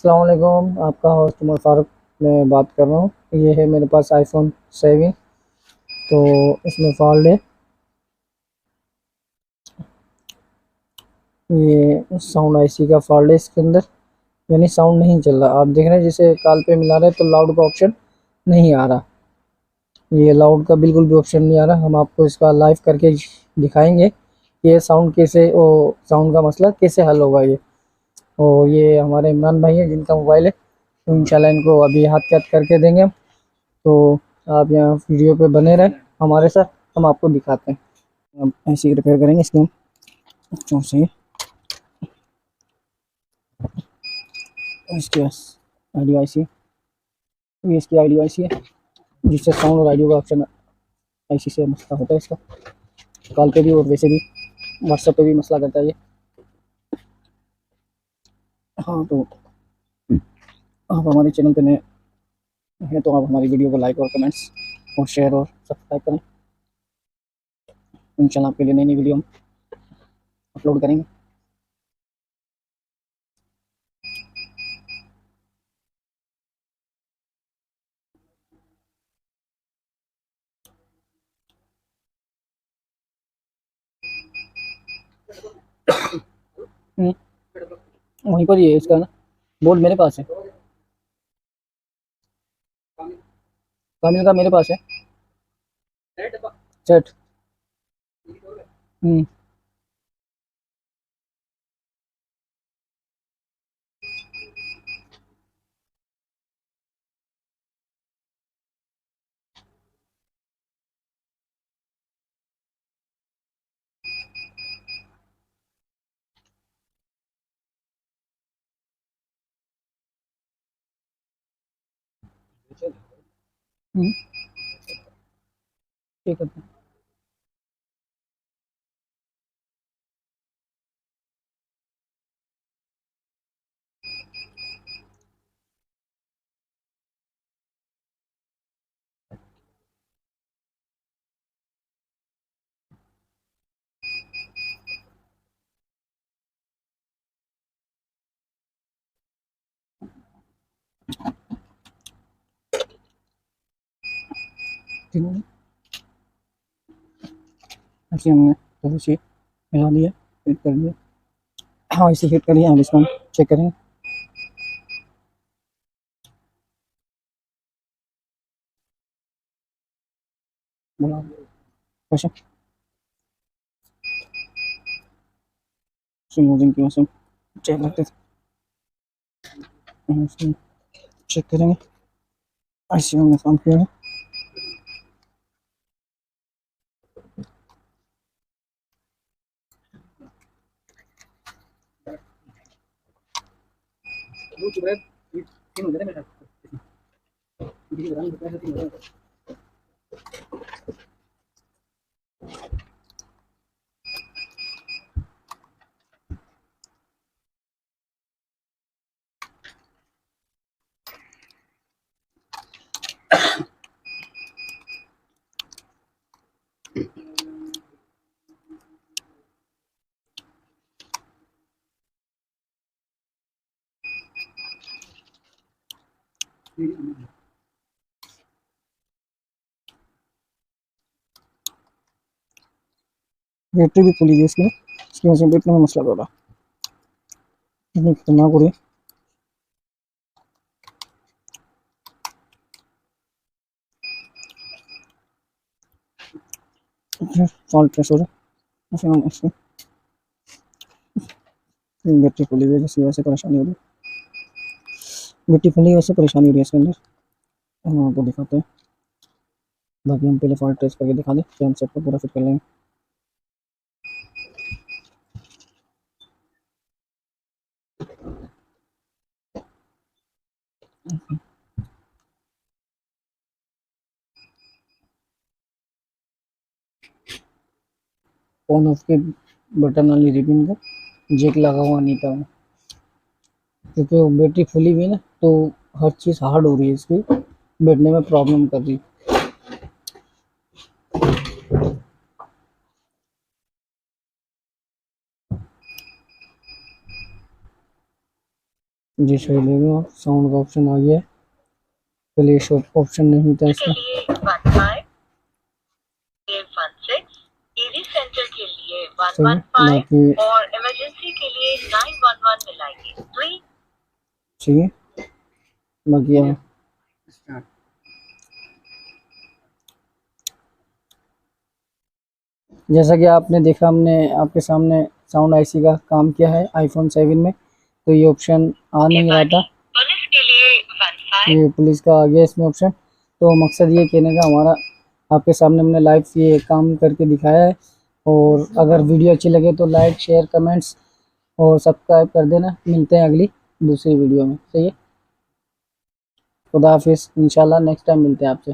अस्सलाम वालेकुम, आपका होस्ट उमर फारूक मैं बात कर रहा हूँ। ये है मेरे पास आईफोन 7। तो इसमें फॉल्ट है। ये साउंड आईसी का फॉल्ट है इसके अंदर, यानी साउंड नहीं चल रहा। आप देख रहे हैं जैसे कॉल पे मिला रहे हैं तो लाउड का ऑप्शन नहीं आ रहा। ये लाउड का बिल्कुल भी ऑप्शन नहीं आ रहा। हम आपको इसका लाइव करके दिखाएंगे ये साउंड कैसे, वो साउंड का मसला कैसे हल होगा। ये हमारे इमरान भाई हैं जिनका मोबाइल है, तो इंशाल्लाह इनको अभी हाथ के हाथ करके देंगे हम। तो आप यहाँ वीडियो पे बने रहें हमारे साथ, हम आपको दिखाते हैं। हम ऐसे ही रिपेयर करेंगे इसके हम। क्यों सही इसके आईडियो आई सी, ये इसकी आईडियो आई सी है जिससे साउंड और आईडियो का ऑप्शन आईसी से मसला होता है इसका। कॉल पे भी और वैसे भी व्हाट्सएप पे भी मसला करता है ये। हाँ, तो आप हमारे चैनल पे नए हैं तो आप हमारी वीडियो को लाइक और कमेंट्स और शेयर और सब्सक्राइब करें। इंशाल्लाह आपके लिए नई नई वीडियो हम अपलोड करेंगे। वहीं पर ही है इसका ना, बोर्ड मेरे पास है। कामिल का मेरे पास है सेट। हम्म हम्म, ठीक है। ठीक है, ऐसे हमने थोड़ी सी मिला दिया, हिट कर दिया। हाँ, इसे हिट करिए, हम इसको चेक करेंगे। बोला क्वेश्चन यूजिंग की वजह से चेक करते थे, चेक करेंगे। ऐसे हमने काम किया है। बैटरी भी फुली है इसकी ना, इसकी वजह से बैटरी में मसला हो रहा है। इतनी खतरनाक हो रही है। फॉल्ट प्रेस हो रहा है, फिर हम इसकी बैटरी फुली हुई है जिसकी वजह से परेशानी हो रही है। बैटरी फुली है, वजह से परेशानी हो रही है इसके अंदर। हम आपको दिखाते हैं। बाकी हम पहले फॉल्ट ट्रेस करके दिखा दें, फिर हम सेट को पूरा फिट कर लेंगे। ऑन ऑफ के बटन वाली रिबिन का जैक लगा हुआ नहीं था, क्योंकि वो बैटरी फुली हुई ना, तो हर चीज़ हार्ड हो रही है इसकी, बैठने में प्रॉब्लम कर रही है। जी सही ले रहे हो आप, साउंड का ऑप्शन आ गया है। चलिए शॉप ऑप्शन नहीं था इसका। सही है, बाकी और इमरजेंसी के लिए 911 मिलाइए। चाहिए बाकी आप जैसा कि आपने देखा, हमने आपके सामने साउंड आईसी का काम किया है आईफोन 7 में। तो ये ऑप्शन आ नहीं रहा था, पुलिस के लिए ये पुलिस का आ गया इसमें ऑप्शन। तो मकसद ये कहने का हमारा, आपके सामने हमने लाइव ये काम करके दिखाया है। और अगर वीडियो अच्छी लगे तो लाइक शेयर कमेंट्स और सब्सक्राइब कर देना। मिलते हैं अगली दूसरी वीडियो में। सही है, खुदा हाफिज़, इंशाल्लाह नेक्स्ट टाइम मिलते हैं आपसे।